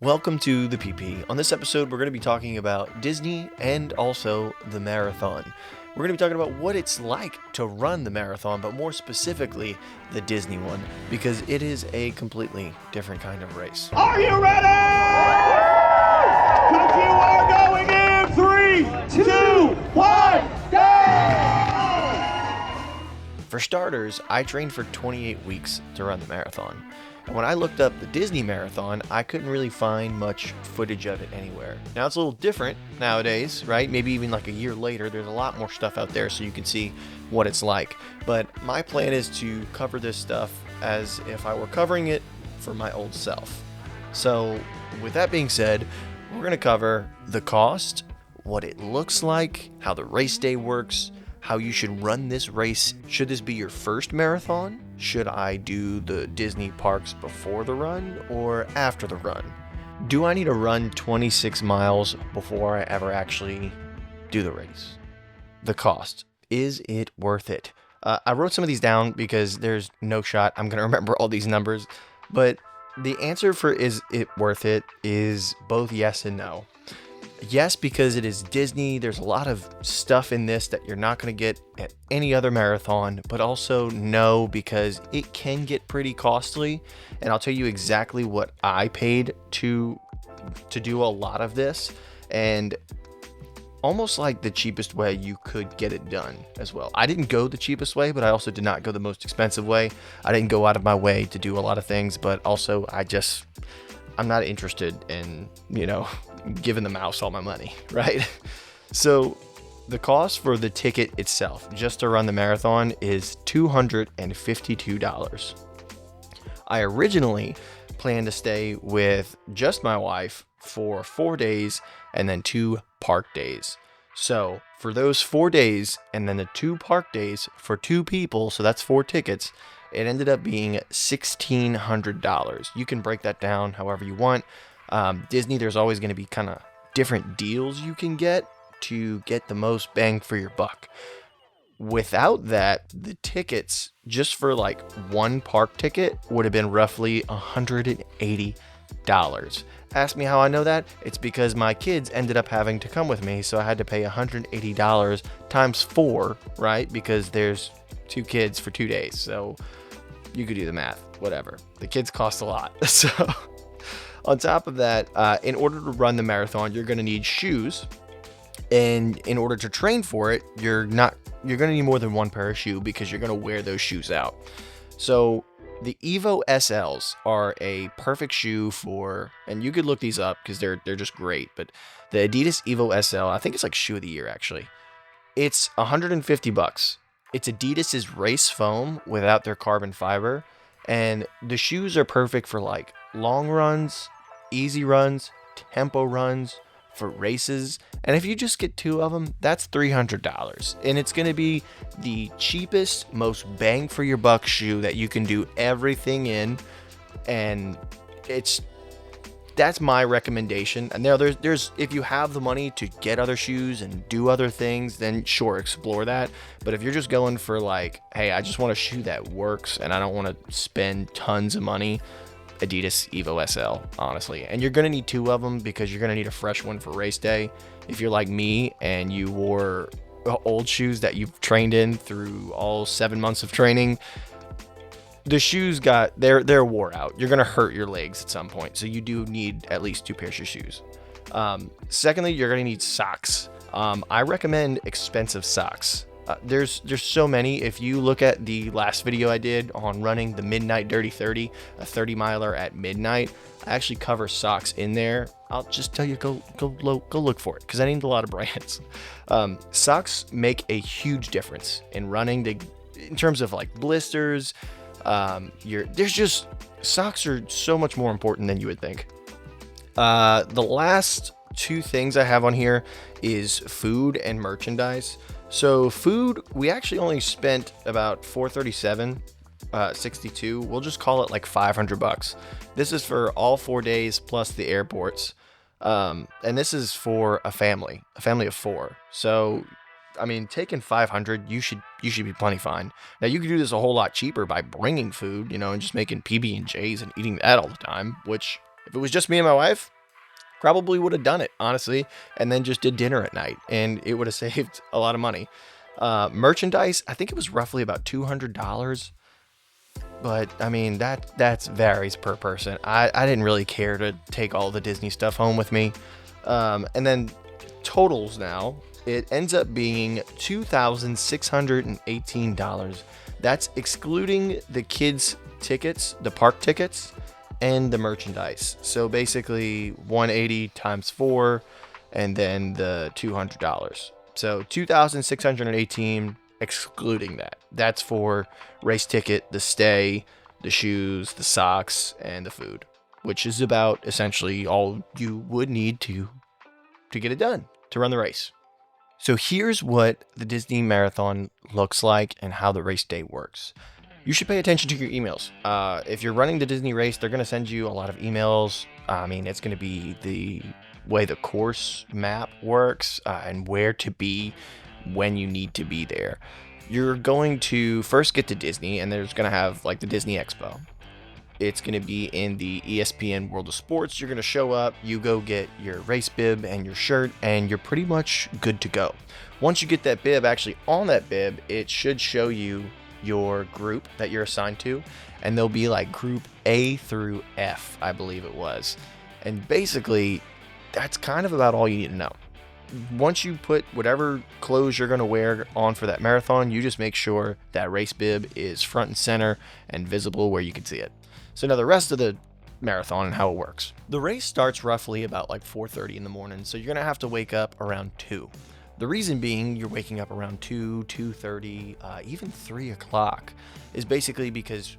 Welcome to the PP. On this episode, we're going to be talking about Disney and also the marathon. We're going to be talking about what it's like to run the marathon, but more specifically, the Disney one, because it is a completely different kind of race. Are you ready? Because you are going in 3, 2, 1, go! For starters, I trained for 28 weeks to run the marathon. And when I looked up the Disney Marathon, I couldn't really find much footage of it anywhere. Now it's a little different nowadays, right? Maybe even like a year later, there's a lot more stuff out there so you can see what it's like. But my plan is to cover this stuff as if I were covering it for my old self. So with that being said, we're going to cover the cost, what it looks like, how the race day works, how you should run this race. Should this be your first marathon? Should I do the Disney parks before the run or after the run? Do I need to run 26 miles before I ever actually do the race? The cost. Is it worth it? I wrote some of these down because there's no shot I'm going to remember all these numbers, but the answer for is it worth it is both yes and no. Yes, because it is Disney. There's a lot of stuff in this that you're not going to get at any other marathon, but also no, because it can get pretty costly. And I'll tell you exactly what I paid to do a lot of this, and almost like the cheapest way you could get it done as well. I didn't go the cheapest way, but I also did not go the most expensive way. I didn't go out of my way to do a lot of things, but also I'm not interested in, giving the mouse all my money, right? So the cost for the ticket itself, just to run the marathon, is $252. I originally planned to stay with just my wife for 4 days and then 2 park days. So for those 4 days and then the 2 park days for 2 people, so that's 4 tickets, it ended up being $1,600. You can break that down however you want. Disney, there's always going to be kind of different deals you can get to get the most bang for your buck. Without that, the tickets just for like one park ticket would have been roughly $180. Ask me how I know that? It's because my kids ended up having to come with me, so I had to pay $180 times 4, right? Because there's 2 kids for 2 days, so you could do the math, whatever. The kids cost a lot. So on top of that, in order to run the marathon, you're going to need shoes. And in order to train for it, you're going to need more than one pair of shoes because you're going to wear those shoes out. So the Evo SLs are a perfect shoe for, and you could look these up because they're just great, but the Adidas Evo SL, I think it's like shoe of the year actually. It's $150. It's Adidas's race foam without their carbon fiber, and the shoes are perfect for like long runs, easy runs, tempo runs, for races. And if you just get 2 of them, that's $300. And it's going to be the cheapest, most bang for your buck shoe that you can do everything in. And that's my recommendation. And now there's if you have the money to get other shoes and do other things, then sure, explore that. But if you're just going for like, hey, I just want a shoe that works and I don't want to spend tons of money, Adidas Evo SL, honestly. And you're going to need 2 of them because you're going to need a fresh one for race day. If you're like me and you wore old shoes that you've trained in through all 7 months of training, the shoes they're wore out. You're going to hurt your legs at some point. So you do need at least 2 pairs of shoes. Secondly, you're going to need socks. I recommend expensive socks. There's so many. If you look at the last video I did on running the Midnight Dirty 30, a 30 miler at midnight, I actually cover socks in there. I'll just tell you, go look for it because I named a lot of brands. Socks make a huge difference in running in terms of like blisters. Socks are so much more important than you would think. The last 2 things I have on here is food and merchandise. So food, we actually only spent about $437.62. We'll just call it like $500. This is for all 4 days plus the airports. And this is for a family of 4. So, I mean, taking 500, you should be plenty fine. Now you could do this a whole lot cheaper by bringing food, and just making PB&Js and eating that all the time, which If it was just me and my wife, probably would have done it, honestly, and then just did dinner at night, and it would have saved a lot of money. Merchandise, I think it was roughly about $200, but I mean that's varies per person. I didn't really care to take all the Disney stuff home with me. And then totals now, it ends up being $2,618. That's excluding the kids' tickets, the park tickets, and the merchandise. So basically 180 times 4 and then the $200. So 2,618 excluding that. That's for race ticket, the stay, the shoes, the socks, and the food, which is about essentially all you would need to get it done, to run the race. So here's what the Disney Marathon looks like and how the race day works. You should pay attention to your emails. If you're running the Disney race, they're going to send you a lot of emails. I mean, it's going to be the way the course map works and where to be when you need to be there. You're going to first get to Disney, and there's going to have like the Disney Expo. It's going to be in the ESPN World of Sports. You're going to show up, you go get your race bib and your shirt, and you're pretty much good to go. Once you get that bib, actually on that bib, it should show you your group that you're assigned to, and there'll be like group A through F, I believe it was. And basically, that's kind of about all you need to know. Once you put whatever clothes you're going to wear on for that marathon, you just make sure that race bib is front and center and visible where you can see it. So now the rest of the marathon and how it works. The race starts roughly about like 4:30 in the morning, so you're going to have to wake up around 2. The reason being you're waking up around 2, 2:30, even 3 o'clock is basically because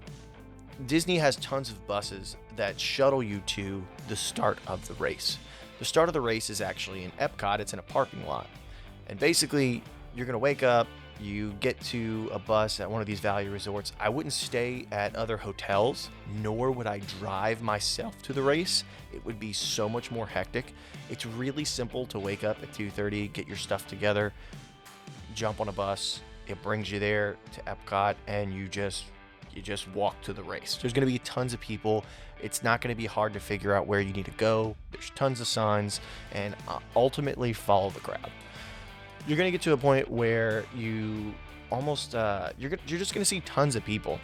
Disney has tons of buses that shuttle you to the start of the race. The start of the race is actually in Epcot. It's in a parking lot. And basically, you're going to wake up, you get to a bus at one of these value resorts. I wouldn't stay at other hotels, nor would I drive myself to the race. It would be so much more hectic. It's really simple to wake up at 2:30, get your stuff together, jump on a bus. It brings you there to Epcot, and you just walk to the race. There's going to be tons of people. It's not going to be hard to figure out where you need to go. There's tons of signs, and ultimately follow the crowd. You're going to get to a point where you almost you're just going to see tons of people,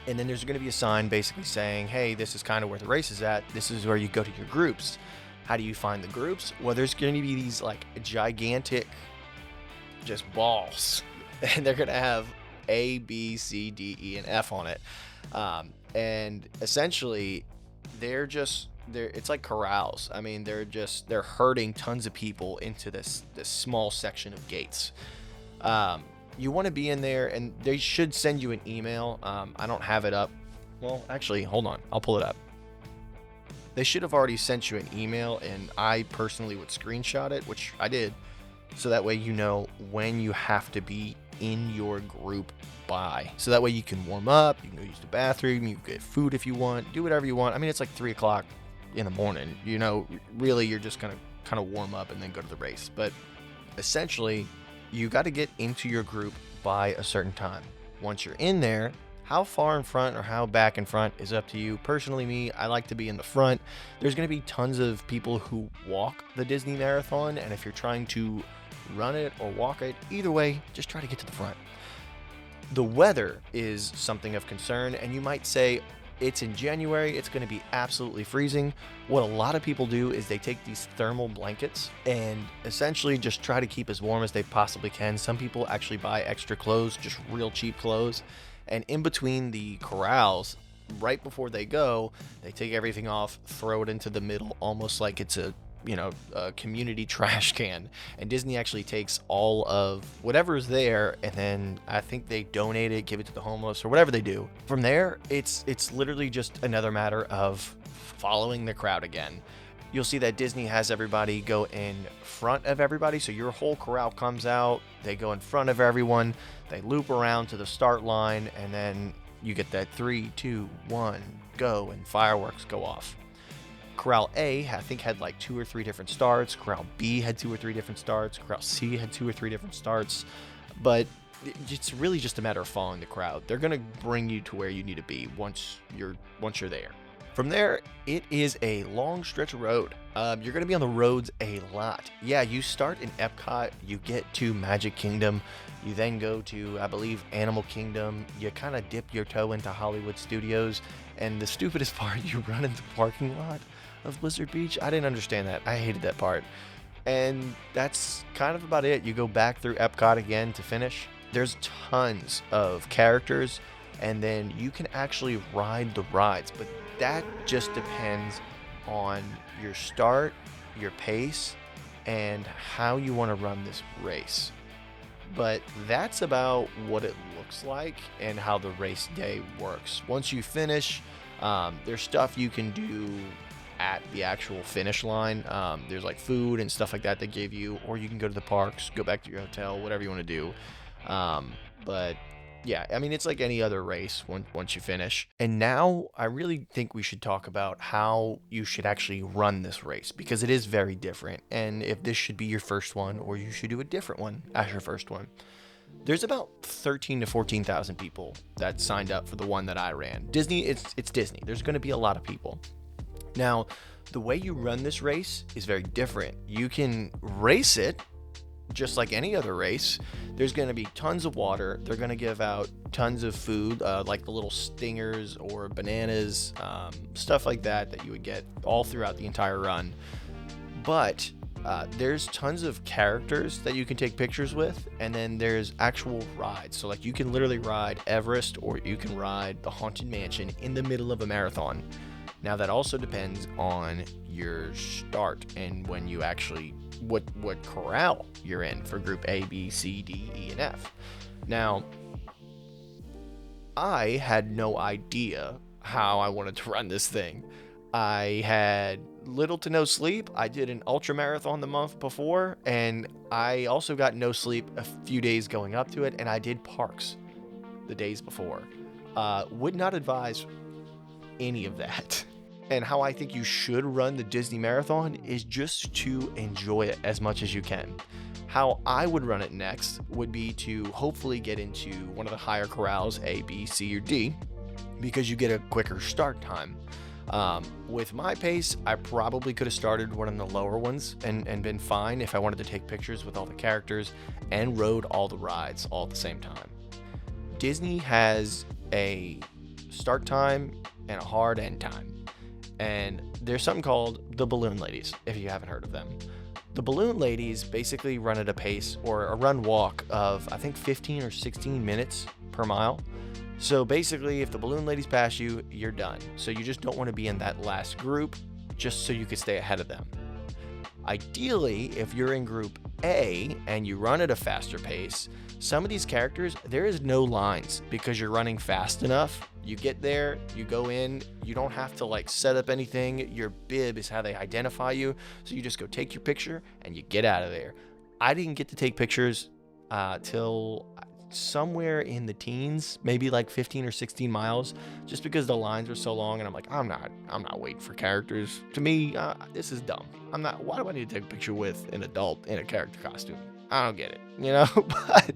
and then there's going to be a sign basically saying, hey, this is kind of where the race is at. This is where you go to your groups. How do you find the groups? Well, there's going to be these like gigantic just balls, and they're going to have A, B, C, D, E, and F on it. And essentially it's like corrals. I mean, they're herding tons of people into this small section of gates. You want to be in there, and they should send you an email. I don't have it up. Well, actually, hold on. I'll pull it up. They should have already sent you an email, and I personally would screenshot it, which I did. So that way you know when you have to be in your group by. So that way you can warm up, you can go use the bathroom, you can get food if you want, do whatever you want. I mean, it's like 3 o'clock in the morning. You know, really you're just going to kind of warm up and then go to the race. But essentially, you got to get into your group by a certain time. Once you're in there, how far in front or how back in front is up to you. Personally, me, I like to be in the front. There's going to be tons of people who walk the Disney Marathon, and if you're trying to run it or walk it, either way, just try to get to the front. The weather is something of concern, and you might say, it's in January, it's going to be absolutely freezing. What a lot of people do is they take these thermal blankets and essentially just try to keep as warm as they possibly can. Some people actually buy extra clothes, just real cheap clothes, and in between the corrals, right before they go, they take everything off, throw it into the middle, almost like it's a community trash can. And Disney actually takes all of whatever is there, and then I think they donate it, give it to the homeless, or whatever they do. From there, it's literally just another matter of following the crowd again. You'll see that Disney has everybody go in front of everybody. So your whole corral comes out, they go in front of everyone, they loop around to the start line, and then you get that 3, 2, 1, go, and fireworks go off. Corral A, I think, had like 2 or 3 different starts. Corral B had 2 or 3 different starts. Corral C had 2 or 3 different starts. But it's really just a matter of following the crowd. They're going to bring you to where you need to be once you're there. From there, it is a long stretch of road. You're going to be on the roads a lot. Yeah, you start in Epcot, you get to Magic Kingdom, you then go to, I believe, Animal Kingdom, you kind of dip your toe into Hollywood Studios, and the stupidest part, you run into the parking lot of Blizzard Beach. I didn't understand that. I hated that part. And that's kind of about it. You go back through Epcot again to finish. There's tons of characters, and then you can actually ride the rides, but that just depends on your start, your pace, and how you want to run this race. But that's about what it looks like and how the race day works. Once you finish, there's stuff you can do at the actual finish line. There's like food and stuff like that they give you, or you can go to the parks, go back to your hotel, whatever you want to do. But yeah, I mean, it's like any other race once you finish. And now I really think we should talk about how you should actually run this race, because it is very different. And if this should be your first one, or you should do a different one as your first one. There's about 13 to 14,000 people that signed up for the one that I ran. Disney, it's Disney. There's going to be a lot of people. Now, the way you run this race is very different. You can race it just like any other race. There's going to be tons of water. They're going to give out tons of food, like the little stingers or bananas, stuff like that you would get all throughout the entire run. But there's tons of characters that you can take pictures with, and then there's actual rides. So like you can literally ride Everest, or you can ride the Haunted Mansion in the middle of a marathon. Now that also depends on your start and when you actually what corral you're in for group A, B, C, D, E, and F. Now, I had no idea how I wanted to run this thing. I had little to no sleep. I did an ultra marathon the month before, and I also got no sleep a few days going up to it, and I did parks the days before. Would not advise any of that. And how I think you should run the Disney Marathon is just to enjoy it as much as you can. How I would run it next would be to hopefully get into one of the higher corrals, A, B, C, or D, because you get a quicker start time. With my pace, I probably could have started one of the lower ones and been fine if I wanted to take pictures with all the characters and rode all the rides all at the same time. Disney has a start time and a hard end time. And there's something called the Balloon Ladies, if you haven't heard of them. The Balloon Ladies basically run at a pace, or a run walk of, I think, 15 or 16 minutes per mile. So basically, if the Balloon Ladies pass you, you're done. So you just don't want to be in that last group, just so you could stay ahead of them. Ideally, if you're in group A and you run at a faster pace, some of these characters, there is no lines because you're running fast enough. You get there, you go in, you don't have to like set up anything. Your bib is how they identify you. So you just go take your picture and you get out of there. I didn't get to take pictures till somewhere in the teens, maybe like 15 or 16 miles, just because the lines were so long. And I'm like, I'm not waiting for characters. To me, this is dumb. Why do I need to take a picture with an adult in a character costume? I don't get it, you know. But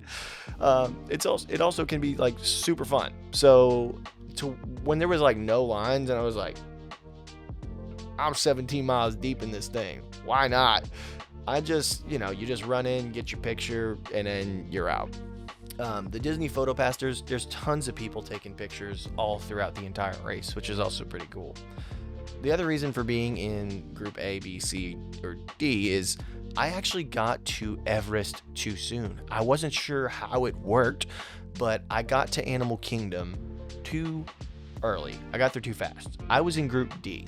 it also can be like super fun. So when there was like no lines and I was like, I'm 17 miles deep in this thing, why not? I just, you just run in, get your picture, and then you're out. The Disney Photo Pass, there's tons of people taking pictures all throughout the entire race, which is also pretty cool. The other reason for being in group A, B, C, or D is I actually got to Everest too soon. I wasn't sure how it worked, but I got to Animal Kingdom too early. I got there too fast. I was in group D.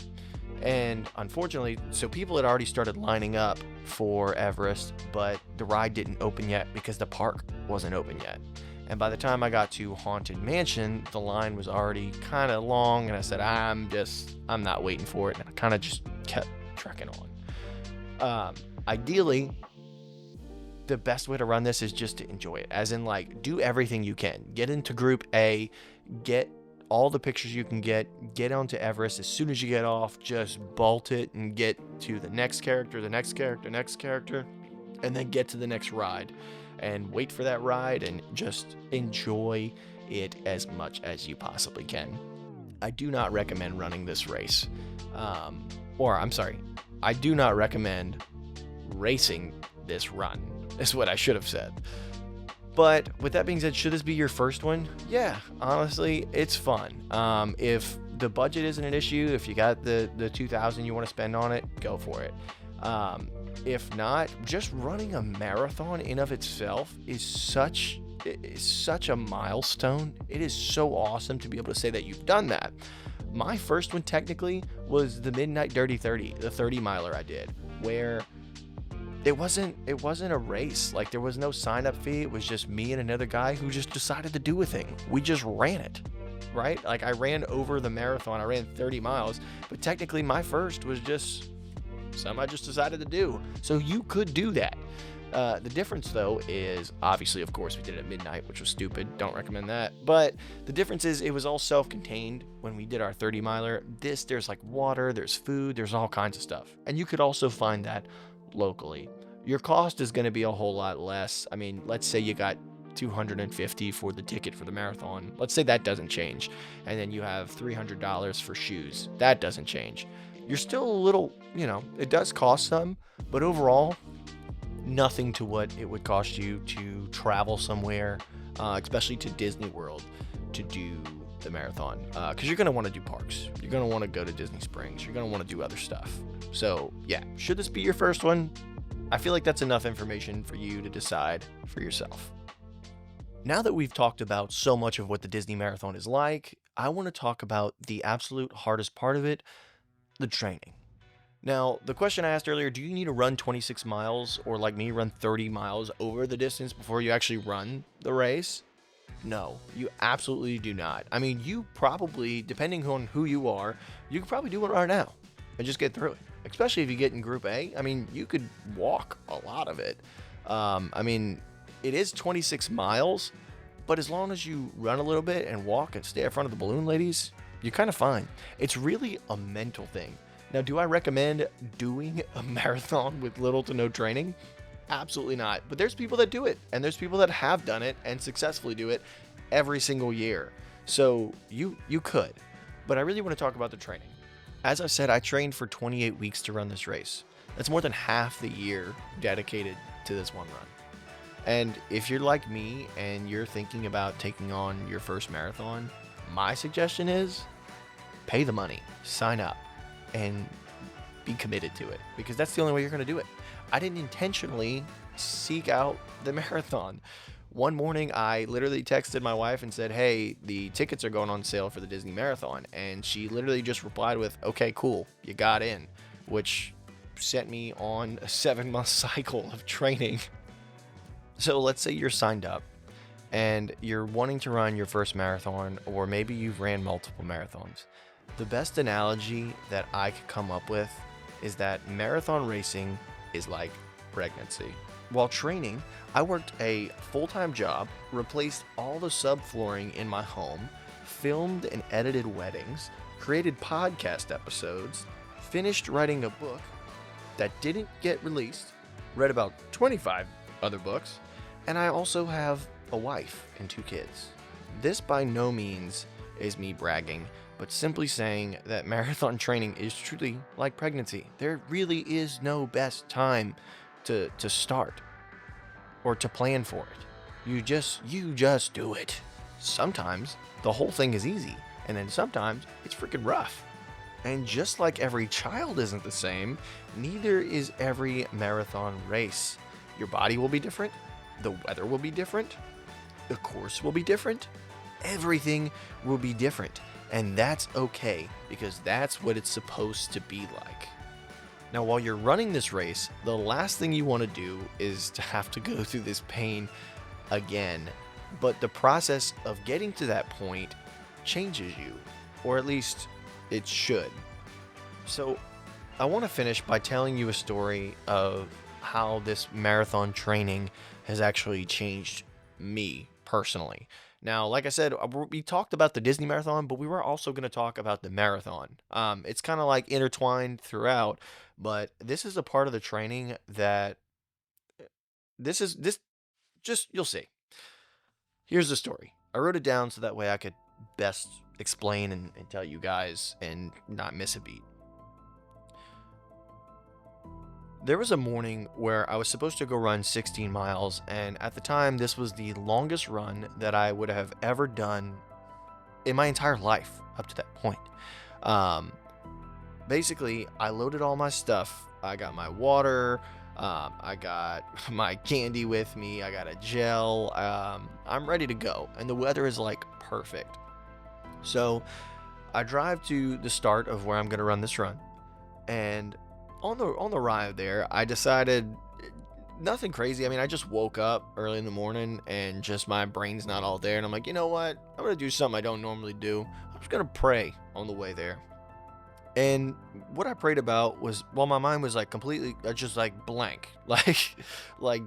And unfortunately, so people had already started lining up for Everest, but the ride didn't open yet because the park wasn't open yet. And by the time I got to Haunted Mansion, the line was already kind of long, and I said, I'm not waiting for it. And I kind of just kept trekking on. Ideally, the best way to run this is just to enjoy it, as in like do everything you can. Get into group A, get all the pictures you can get onto Everest. As soon as you get off, just bolt it and get to the next character, and then get to the next ride and wait for that ride and just enjoy it as much as you possibly can. I do not recommend running this race. Or I'm sorry, I do not recommend racing this run, is what I should have said. But with that being said, should this be your first one? Yeah, honestly, it's fun. If the budget isn't an issue, if you got the $2,000 you want to spend on it, go for it. If not, just running a marathon in of itself is such a milestone. It is so awesome to be able to say that you've done that. My first one technically was the Midnight Dirty 30, the 30 miler I did, where it wasn't a race. Like, there was no sign up fee. It was just me and another guy who just decided to do a thing. We just ran it, right? Like, I ran over the marathon. I ran 30 miles, but technically my first was just something I just decided to do. So you could do that. The difference, though, is obviously, of course, we did it at midnight, which was stupid. Don't recommend that. But the difference is it was all self-contained when we did our 30 miler. There's like water, there's food, there's all kinds of stuff. And you could also find that locally. Your cost is going to be a whole lot less. I mean, let's say you got $250 for the ticket for the marathon. Let's say that doesn't change. And then you have $300 for shoes. That doesn't change. You're still a little, it does cost some, but overall, nothing to what it would cost you to travel somewhere, especially to Disney World, to do the marathon. Because you're going to want to do parks. You're going to want to go to Disney Springs. You're going to want to do other stuff. So, yeah, should this be your first one? I feel like that's enough information for you to decide for yourself. Now that we've talked about so much of what the Disney Marathon is like, I want to talk about the absolute hardest part of it, the training. Now, the question I asked earlier, do you need to run 26 miles or, like me, run 30 miles over the distance before you actually run the race? No, you absolutely do not. I mean, you probably, depending on who you are, you could probably do it right now and just get through it. Especially if you get in Group A. I mean, you could walk a lot of it. I mean, it is 26 miles, but as long as you run a little bit and walk and stay in front of the balloon ladies, you're kind of fine. It's really a mental thing. Now, do I recommend doing a marathon with little to no training? Absolutely not. But there's people that do it, and there's people that have done it and successfully do it every single year. So you could. But I really want to talk about the training. As I said, I trained for 28 weeks to run this race. That's more than half the year dedicated to this one run. And if you're like me and you're thinking about taking on your first marathon, my suggestion is pay the money, sign up, and be committed to it, because that's the only way you're going to do it. I didn't intentionally seek out the marathon. One morning, I literally texted my wife and said, hey, the tickets are going on sale for the Disney Marathon. And she literally just replied with, okay, cool, you got in, which sent me on a 7-month cycle of training. So let's say you're signed up and you're wanting to run your first marathon, or maybe you've ran multiple marathons. The best analogy that I could come up with is that marathon racing is like pregnancy. While training, I worked a full-time job, replaced all the subflooring in my home, filmed and edited weddings, created podcast episodes, finished writing a book that didn't get released, read about 25 other books, and I also have a wife and 2 kids. This by no means is me bragging, but simply saying that marathon training is truly like pregnancy. There really is no best time to start or to plan for it. You just do it. Sometimes the whole thing is easy, and then sometimes it's freaking rough. And just like every child isn't the same, neither is every marathon race. Your body will be different, the weather will be different, the course will be different, everything will be different. And that's okay, because that's what it's supposed to be like. Now, while you're running this race, the last thing you want to do is to have to go through this pain again. But the process of getting to that point changes you, or at least it should. So I want to finish by telling you a story of how this marathon training has actually changed me personally. Now, like I said, we talked about the Disney Marathon, but we were also going to talk about the marathon. It's kind of like intertwined throughout, but this is a part of the training that you'll see. Here's the story. I wrote it down so that way I could best explain and tell you guys and not miss a beat. There was a morning where I was supposed to go run 16 miles, and at the time, this was the longest run that I would have ever done in my entire life up to that point. Um, Basically, I loaded all my stuff. I got my water, I got my candy with me, I got a gel. I'm ready to go, and the weather is like perfect. So I drive to the start of where I'm going to run this run, and on the ride there, I decided nothing crazy. I mean, I just woke up early in the morning and just my brain's not all there, and I'm like, you know what? I'm gonna do something I don't normally do. I'm just gonna pray on the way there. And what I prayed about was, well, my mind was like completely just like blank, like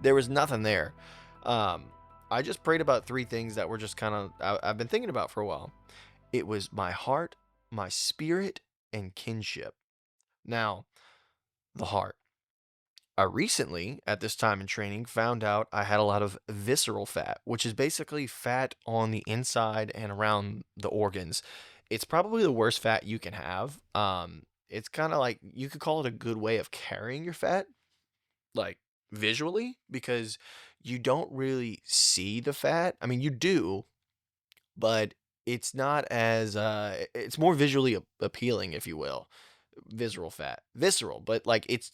there was nothing there. Um, I just prayed about three things that were just kind of I've been thinking about for a while. It was my heart, my spirit, and kinship. Now, the heart. I recently, at this time in training, found out I had a lot of visceral fat, which is basically fat on the inside and around the organs. It's probably the worst fat you can have. It's kind of like you could call it a good way of carrying your fat, like visually, because you don't really see the fat. I mean, you do, but it's not as it's more visually appealing, if you will. Visceral, but like it's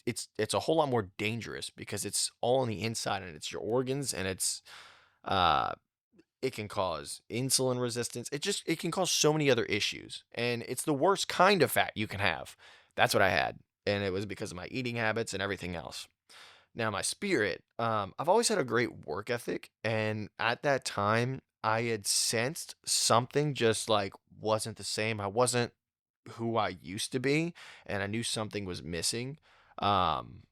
a whole lot more dangerous because it's all on the inside and it's your organs, and uh it can cause insulin resistance. It can cause so many other issues, and it's the worst kind of fat you can have. That's what I had, and it was because of my eating habits and everything else. Now, my spirit, I've always had a great work ethic, and at that time, I had sensed something just like wasn't the same. I wasn't who I used to be, and I knew something was missing. Um,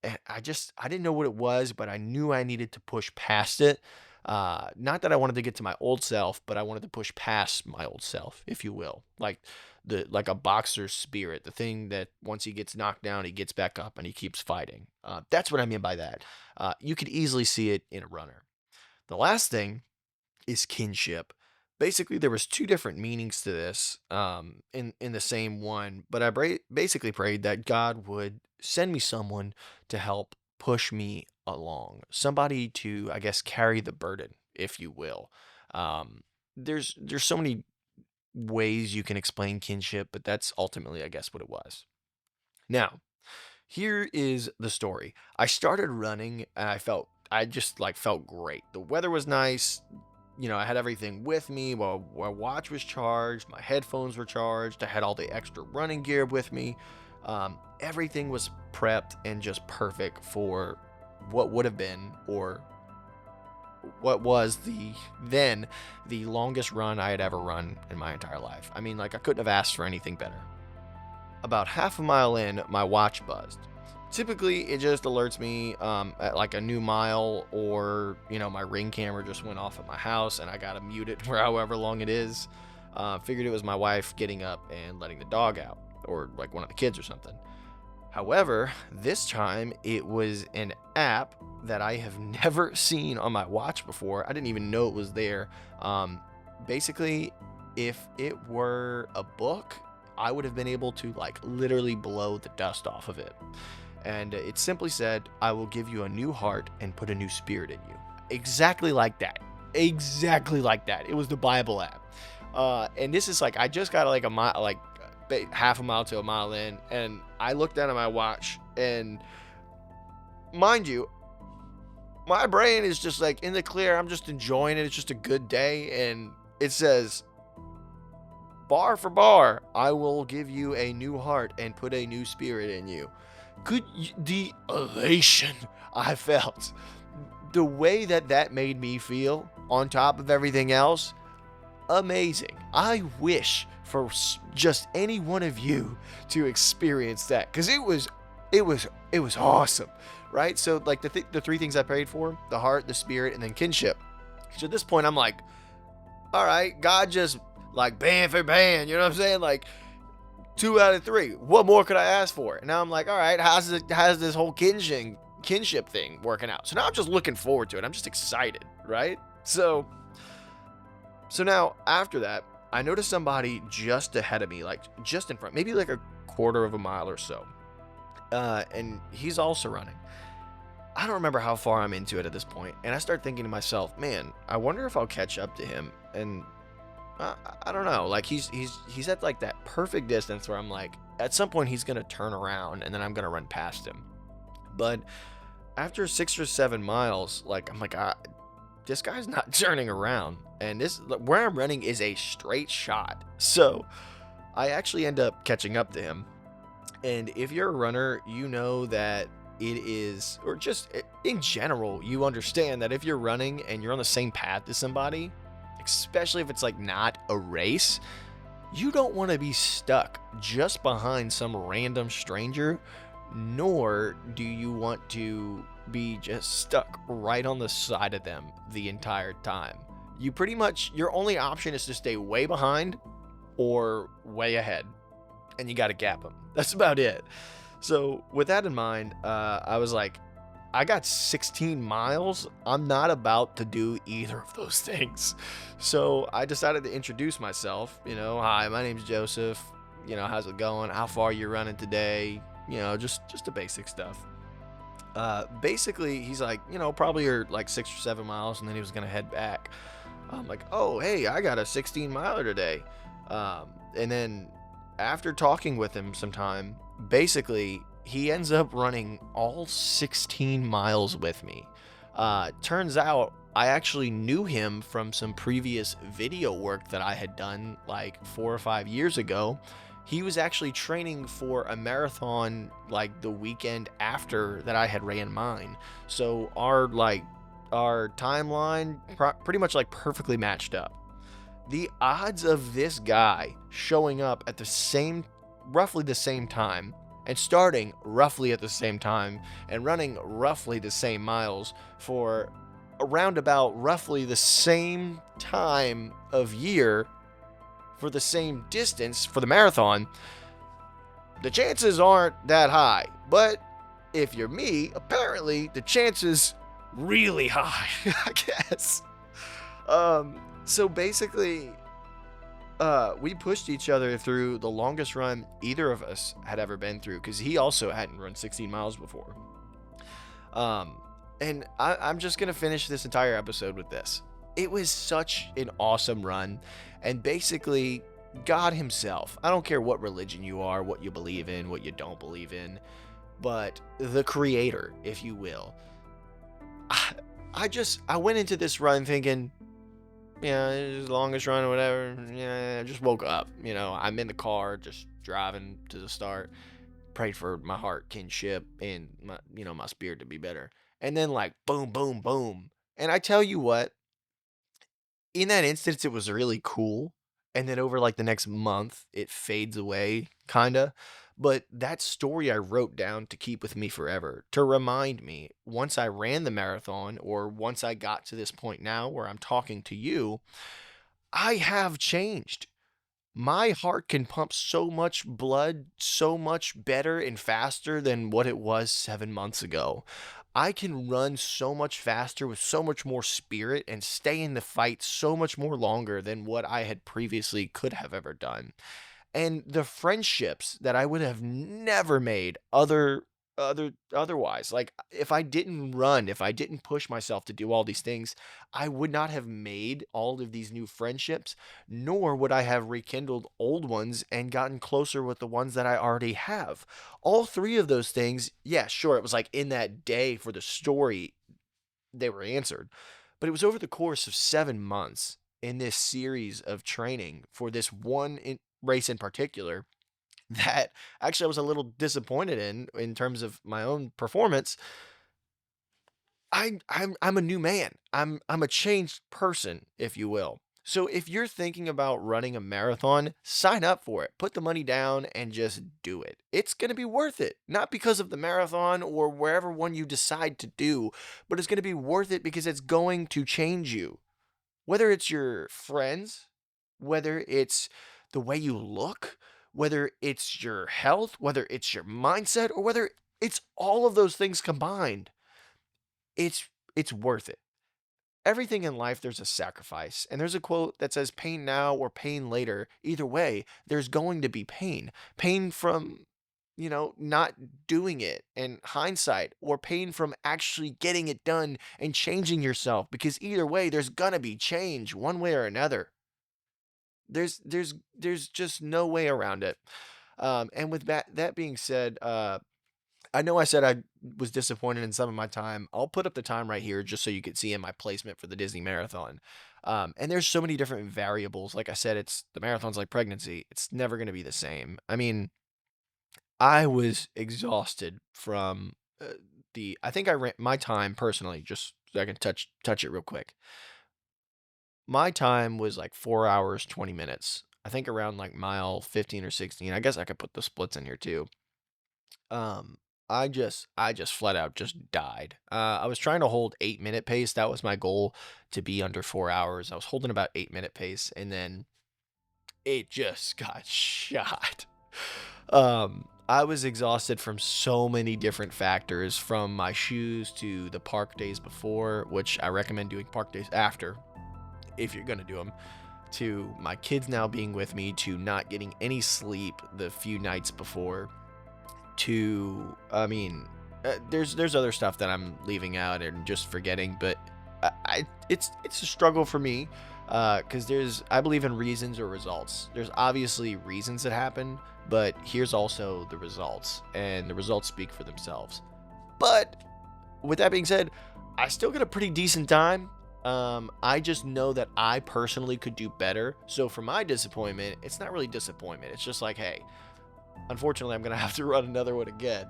and I didn't know what it was, but I knew I needed to push past it. Not that I wanted to get to my old self, but I wanted to push past my old self, if you will. Like a boxer's spirit, the thing that once he gets knocked down, he gets back up and he keeps fighting. That's what I mean by that. You could easily see it in a runner. The last thing is kinship. Basically, there was two different meanings to this in the same one, but basically prayed that God would send me someone to help push me along, somebody to, I guess, carry the burden, if you will. Um, there's so many ways you can explain kinship, but that's ultimately, I guess, what it was. Now, here is the story. I started running and I just like felt great. The weather was nice. I had everything with me. Well, my watch was charged, my headphones were charged, I had all the extra running gear with me. Everything was prepped and just perfect for what would have been, or what was the longest run I had ever run in my entire life. I mean, like, I couldn't have asked for anything better. About half a mile in, my watch buzzed. Typically, it just alerts me at like a new mile, or my ring camera just went off at my house and I gotta mute it for however long it is. Figured it was my wife getting up and letting the dog out, or like one of the kids or something. However, this time it was an app that I have never seen on my watch before. I didn't even know it was there. Basically, if it were a book, I would have been able to like literally blow the dust off of it. And it simply said, "I will give you a new heart and put a new spirit in you." Exactly like that. Exactly like that. It was the Bible app. And this is like, I just got like a mile, like half a mile to a mile in, and I looked down at my watch, and mind you, my brain is just like in the clear. I'm just enjoying it. It's just a good day. And it says, bar for bar, "I will give you a new heart and put a new spirit in you." The elation I felt, the way that made me feel, on top of everything else, amazing. I wish for just any one of you to experience that, because it was awesome, right? So like the three things I prayed for: the heart, the spirit, and then kinship. So at this point, I'm like, all right, God just like band for band, you know what I'm saying? Like, 2 out of 3. What more could I ask for? And now I'm like, all right, how's this whole kinship thing working out? So now I'm just looking forward to it. I'm just excited, right? So now after that, I noticed somebody just ahead of me, like just in front, maybe like a quarter of a mile or so. And he's also running. I don't remember how far I'm into it at this point, and I start thinking to myself, man, I wonder if I'll catch up to him. And I don't know, like he's at like that perfect distance where I'm like, at some point he's gonna turn around and then I'm gonna run past him. But after 6 or 7 miles, like I'm like, this guy's not turning around, and this where I'm running is a straight shot. So I actually end up catching up to him. And if you're a runner, you know that it is, or just in general, you understand that if you're running and you're on the same path as somebody, especially if it's like not a race, you don't want to be stuck just behind some random stranger, nor do you want to be just stuck right on the side of them the entire time. You pretty much, your only option is to stay way behind or way ahead, and you got to gap them. That's about it. So with that in mind, I was like, I got 16 miles. I'm not about to do either of those things. So I decided to introduce myself. Hi, my name's Joseph. How's it going? How far you running today? Just the basic stuff. Basically, he's like, probably are like 6 or 7 miles, and then he was gonna head back. I'm like, oh, hey, I got a 16 miler today. And then after talking with him some time, basically, he ends up running all 16 miles with me. Turns out I actually knew him from some previous video work that I had done like 4 or 5 years ago. He was actually training for a marathon like the weekend after that I had ran mine. So our timeline pretty much like perfectly matched up. The odds of this guy showing up at roughly the same time, and starting roughly at the same time, and running roughly the same miles for around about roughly the same time of year for the same distance for the marathon, the chances aren't that high. But if you're me, apparently the chances really high, I guess. So basically, we pushed each other through the longest run either of us had ever been through, because he also hadn't run 16 miles before. And I'm just going to finish this entire episode with this. It was such an awesome run. And basically, God himself, I don't care what religion you are, what you believe in, what you don't believe in, but the creator, if you will. I went into this run thinking, it's the longest run or whatever. I just woke up. I'm in the car, just driving to the start. Prayed for my heart kinship and my spirit to be better. And then like boom, boom, boom. And I tell you what, in that instance, it was really cool. And then over like the next month, it fades away, kinda. But that story I wrote down to keep with me forever, to remind me once I ran the marathon, or once I got to this point now where I'm talking to you, I have changed. My heart can pump so much blood so much better and faster than what it was 7 months ago. I can run so much faster with so much more spirit and stay in the fight so much more longer than what I had previously could have ever done. And the friendships that I would have never made otherwise, like if I didn't run, if I didn't push myself to do all these things, I would not have made all of these new friendships, nor would I have rekindled old ones and gotten closer with the ones that I already have. All three of those things, yeah, sure, it was like in that day for the story they were answered, but it was over the course of 7 months in this series of training for this one race in particular that actually I was a little disappointed in terms of my own performance. I'm a new man. I'm a changed person, if you will. So if you're thinking about running a marathon, sign up for it. Put the money down and just do it. It's going to be worth it. Not because of the marathon or wherever one you decide to do, but it's going to be worth it because it's going to change you. Whether it's your friends, whether it's the way you look, whether it's your health, whether it's your mindset, or whether it's all of those things combined, it's worth it. everything in life, there's a sacrifice. And there's a quote that says, pain now or pain later. Either way, there's going to be pain. Pain from, not doing it in hindsight, or pain from actually getting it done and changing yourself. Because either way, there's gonna be change one way or another. There's just no way around it. And with that being said, I know I said I was disappointed in some of my time. I'll put up the time right here just so you can see in my placement for the Disney Marathon. And there's so many different variables. Like I said, it's the marathon's like pregnancy. It's never going to be the same. I mean, I was exhausted from I think I ran my time personally, just so I can touch it real quick. My time was like 4 hours, 20 minutes. I think around like mile 15 or 16. I guess I could put the splits in here too. Um, I just flat out just died. I was trying to hold 8 minute pace. That was my goal, to be under 4 hours. I was holding about 8 minute pace, and then it just got shot. I was exhausted from so many different factors, from my shoes to the park days before, which I recommend doing park days after if you're gonna do them, to my kids now being with me, to not getting any sleep the few nights before, to there's other stuff that I'm leaving out and just forgetting, but it's a struggle for me, because I believe in reasons or results. There's obviously reasons that happen, but here's also the results, and the results speak for themselves. But with that being said, I still get a pretty decent time. I just know that I personally could do better. So for my disappointment, it's not really disappointment. It's just like, hey, unfortunately, I'm going to have to run another one again.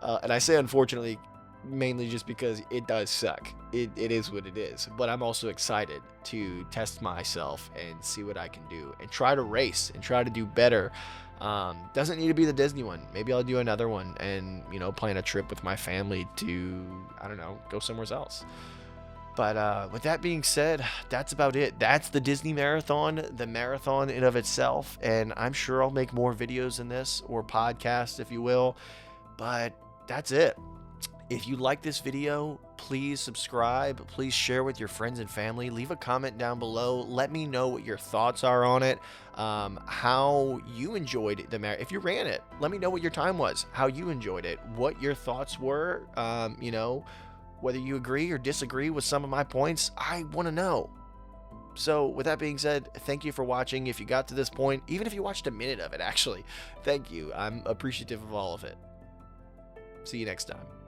And I say unfortunately mainly just because it does suck. It is what it is. But I'm also excited to test myself and see what I can do and try to race and try to do better. Doesn't need to be the Disney one. Maybe I'll do another one and, plan a trip with my family to, I don't know, go somewhere else. But with that being said, that's about it. That's the Disney Marathon, the marathon in of itself. And I'm sure I'll make more videos in this, or podcasts, if you will. But that's it. If you like this video, please subscribe. Please share with your friends and family. Leave a comment down below. Let me know what your thoughts are on it. How you enjoyed the marathon. If you ran it, let me know what your time was. How you enjoyed it. What your thoughts were. Whether you agree or disagree with some of my points, I want to know. So with that being said, thank you for watching. If you got to this point, even if you watched a minute of it, actually, thank you. I'm appreciative of all of it. See you next time.